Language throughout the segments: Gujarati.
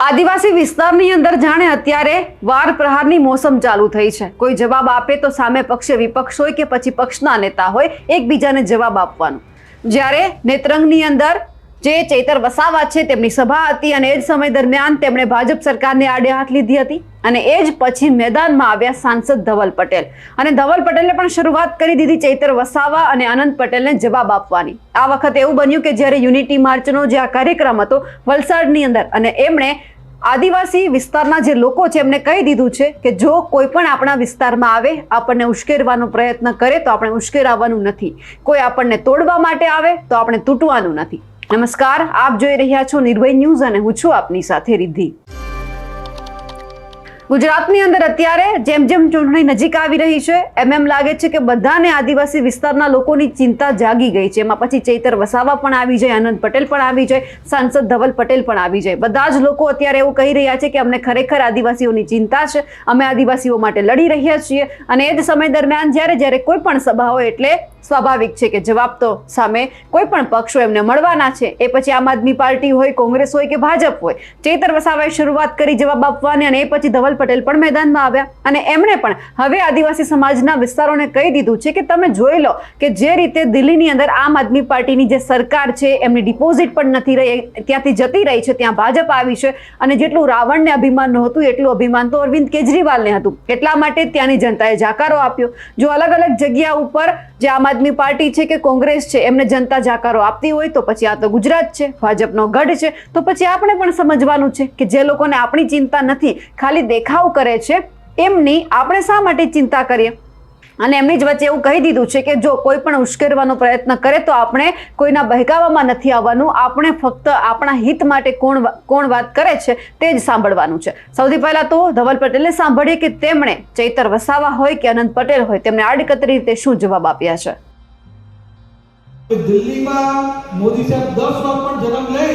આદિવાસી વિસ્તારની અંદર જાણે અત્યારે વાર પ્રહારની મોસમ ચાલુ થઈ છે। કોઈ જવાબ આપે તો સામે પક્ષે વિપક્ષ હોય કે પછી પક્ષના નેતા હોય એકબીજાને જવાબ આપવાનો। જ્યારે નેત્રંગની અંદર જે ચૈતર વસાવા છે તેમની સભા હતી અને એ જ સમય દરમિયાન તેમણે ભાજપ સરકારને આડે હાથ લીધી હતી અને એ જ પછી મેદાનમાં આવ્યા સાંસદ ધવલ પટેલ અને ધવલ પટેલે પણ શરૂઆત કરી દીધી ચૈતર વસાવા અને અનંત પટેલને જવાબ આપવાની। આ વખતે એવું બન્યું કે જ્યારે યુનિટી માર્ચનો જે આ કાર્યક્રમ હતો વલસાડની અંદર અને એમણે આદિવાસી વિસ્તારના જે લોકો છે એમને કહી દીધું છે કે જો કોઈ પણ આપણા વિસ્તારમાં આવે આપણને ઉશ્કેરવાનો પ્રયત્ન કરે તો આપણે ઉશ્કેરાવાનું નથી, કોઈ આપણને તોડવા માટે આવે તો આપણે તૂટવાનું નથી। નમસ્કાર, આપ જોઈ રહ્યા છો નિર્ભય ન્યૂઝ અને હું છું આપની સાથે રિદ્ધિ। ગુજરાતની અંદર અત્યારે જેમ જેમ ચૂંટણી નજીક આવી રહી છે એમ લાગે છે કે બધાને આદિવાસી વિસ્તારના લોકોની ચિંતા જાગી ગઈ છે। એમાં પછી ચૈતર વસાવા પણ આવી જાય, આનંદ પટેલ પણ આવી જાય, સાંસદ ધવલ પટેલ પણ આવી જાય। બધા જ લોકો અત્યારે એવું કહી રહ્યા છે કે અમને ખરેખર આદિવાસીઓની ચિંતા છે, અમે આદિવાસીઓ માટે લડી રહ્યા છીએ। અને એ જ સમય દરમિયાન જ્યારે કોઈ પણ સભા હોય એટલે સ્વાભાવિક છે કે જવાબ તો સામે કોઈ પણ પક્ષો એમને મળવાના છે। એ પછી આમ આદમી પાર્ટી હોય, કોંગ્રેસ હોય કે ભાજપ હોય, ચૈતર વસાવાએ શરૂઆત કરી જવાબ આપવાની અને એ પછી ધવલ પટેલ પણ મેદાનમાં આવ્યા અને એમણે પણ હવે આદિવાસી સમાજના વિસ્તારોને કહી દીધું છે કે તમે જોઈ લો કે જે રીતે દિલ્હીની અંદર આમ આદમી પાર્ટીની જે સરકાર છે એમની ડિપોઝિટ પણ નથી રહી, ત્યાંથી જતી રહી છે, ત્યાં ભાજપ આવી છે અને જેટલું રાવણને અભિમાન નહોતું એટલું અભિમાન તો અરવિંદ કેજરીવાલને હતું। એટલા માટે ત્યાંની જનતાએ જાકારો આપ્યો। જો અલગ અલગ જગ્યા ઉપર જે આમ આદમી પાર્ટી છે કે કોંગ્રેસ છે એમને જનતા જાકારો આપતી હોય તો પછી આ તો ગુજરાત છે, ભાજપનો ગઢ છે, તો પછી આપણે પણ સમજવાનું છે કે જે લોકોને આપણી ચિંતા નથી, ખાલી દેખાવ કરે છે, એમની આપણે શા માટે ચિંતા કરીએ। અને એમની જ વચ્ચે એવું કહી દીધું છે કે જો કોઈ પણ ઉશ્કેરવાનો પ્રયત્ન કરે તો આપણે કોઈના બહેકાવામાં નથી આવવાનું, આપણે ફક્ત આપણા હિત માટે કોણ વાત કરે છે તે જ સાંભળવાનું છે। સૌથી પહેલા તો ધવલ પટેલે સાંભળીએ કે તેમણે ચૈતર વસાવા હોય કે અનંત પટેલ હોય તેમને આડકતરી રીતે શું જવાબ આપ્યા છે। દિલ્હીમાં મોદી સાહેબ 10 વાર પણ જન્મ લે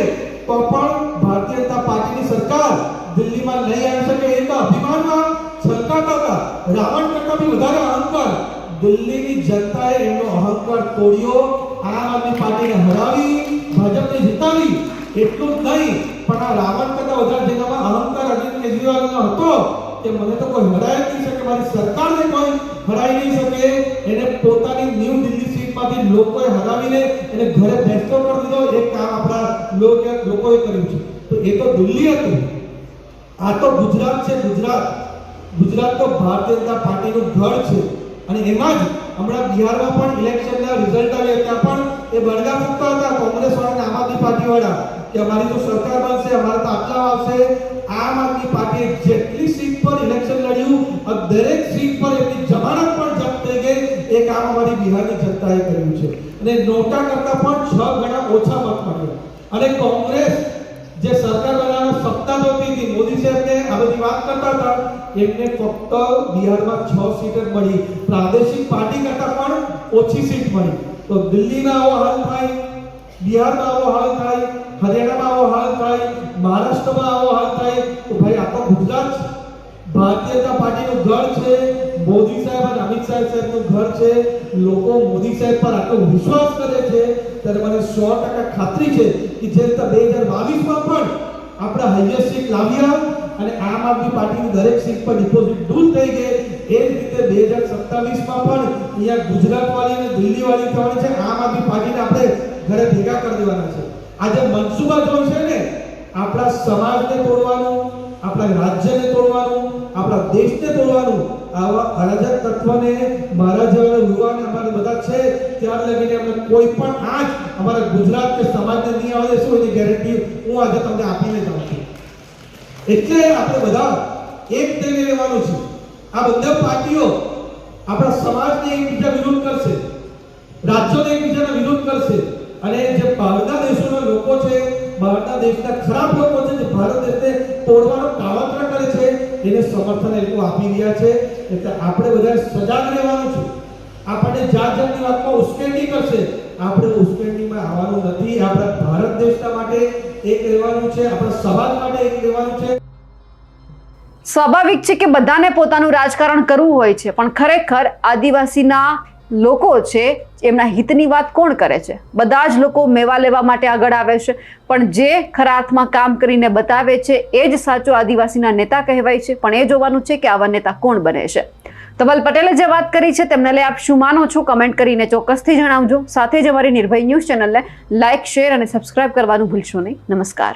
તો પણ ભારતીય જનતા પાર્ટીની સરકાર દિલ્હીમાં નહીં આવી શકે એ તો અભિમાનમાં છલકાતા હતા। રાવણ કરતા બી વધારે અહંકાર દિલ્હીની જનતાએ એમનો અહંકાર તોડ્યો, આમ આદમી પાર્ટીને હરાવી, ભાજપને જીતાવી। એટલું જ નહીં પણ આ રાવણ કરતા વધારે જેનામાં અહંકાર અરવિંદ કેજરીવાલનો હતો કે મને તો કોઈ હરાય નહીં શકે, મારી સરકારને કોઈ હરાઈ નહીં શકે। એને પોતાની ન્યૂ દિલ્હી સીટમાંથી લોકોએ હરાવીને એને ઘરે બેસતો કરી દીધો। એક કામ આપણા લોકોએ કર્યું છે। તો એ તો દિલ્હી હતું, આ તો ગુજરાત છે। ગુજરાત તો ભારતીય જનતા પાર્ટીનું ઘર છે અને એમાં જ હમણાં બિહારમાં પણ ઇલેક્શનના રિઝલ્ટ આવ્યા ત્યાં પણ એ બળગા ફૂંકતા હતા કોંગ્રેસ વાળા આમ આદમી પાર્ટી વાળા કે અમારી તો સરકાર બનશે, અમારા તો આટલા આવશે। આમ આદમી પાર્ટીએ જેટલી સીટ પર ઇલેક્શન લડ્યું દરેક સીટ પર એમની જમાનત પણ જપ્ત થઈ ગઈ। એ કામ અમારી બિહારની જનતાએ કર્યું છે અને નોટા કરતા પણ 6 ગણા ઓછા મત મળ્યા। અને કોંગ્રેસ જે સરકાર બનાવવાનો સત્તા જોતી હતી, મોદી સાહેબને આ બધી વાત કરતા હતા, એમને ફક્ત બિહારમાં 6 સીટ જ મળી, પ્રાદેશિક પાર્ટી કરતા પણ ઓછી સીટ મળી। તો દિલ્હીમાં આવો હાલ થાય, બિહારમાં આવો હાલ થાય, હરિયાણામાં આવો હાલ થાય, મહારાષ્ટ્રમાં આવો હાલ થાય, તો ભાઈ આ તો ગુજરાત છે, ભારતીય જનતા પાર્ટીનું ઘર છે, મોદી સાહેબ અને અમિત સાહેબનું ઘર છે। લોકો મોદી સાહેબ પર આટલો વિશ્વાસ કરે છે ત્યારે મને 100% ખાતરી છે કે જે રીતે 2022માં પણ આપણે હાઈએસ્ટ સીટ લાવ્યા અને આમ આદમી પાર્ટીની દરેક સીટ પર ડિપોઝિટ દૂર થઈ ગઈ, એ જ રીતે 2027માં પણ અહીંયા ગુજરાત વાળી અને દિલ્હી વાળી થવાની છે। આમ આદમી પાર્ટીને આપણે ઘરે ભેગા કરી દેવાના છે। આજે મનસુબા જો છે ને આપણા સમાજને તોડવાનું, આપણા રાજ્યને તોડવાનું, આપણા દેશને તોડવાનું, આવા અરાજક તત્વને મારા જેવા યુવાન અમારે બધા છે ત્યાર લગીને અમને કોઈ પણ આજ અમારા ગુજરાત કે સમાજને નહીં આવે દેશું એની ગેરંટી હું આજે તમને આપીને જાઉં છું। એટલે આપણે બધા એક થઈને રહેવાનું છે। આ બંને પાર્ટીઓ આપણા સમાજને એકબીજા વિરોધ કરશે, રાજ્યોને એકબીજાના વિરોધ કરશે અને જે બહારના દેશોના લોકો છે, બહારના દેશના ખરાબ લોકો છે જે ભારત દેશને તોડવાનો કાવતરા કરે છે એને સમર્થન એ લોકો આપી રહ્યા છે। એટલે આપણે બધા સજાગ રહેવાનું છે। આપણને જાતની વાતમાં ઉશ્કેરણી કરશે, આપણે ઉશ્કેરણીમાં આવવાનું નથી। આપણા ભારત દેશના માટે એક રહેવાનું છે, આપણા સમાજ માટે એક રહેવાનું છે। સ્વાભાવિક છે કે બધાને પોતાનું રાજકારણ કરવું હોય છે પણ ખરેખર આદિવાસીના લોકો છે એમના હિતની વાત કોણ કરે છે? બધા જ લોકો મેવા લેવા માટે આગળ આવે છે, પણ જે ખરા અર્થમાં કામ કરીને બતાવે છે એ જ સાચો આદિવાસીના નેતા કહેવાય છે. પણ એ જોવાનું છે કે આવા નેતા કોણ બને છે. ધવલ પટેલે જે વાત કરી છે તેમને લઈ આપ શું માનો છો? કમેન્ટ કરીને ચોક્કસથી જણાવજો. સાથે જ અમારી નિર્ભય ન્યૂઝ ચેનલને લાઇક, શેર અને સબસ્ક્રાઇબ કરવાનું ભૂલશો નહીં. નમસ્કાર.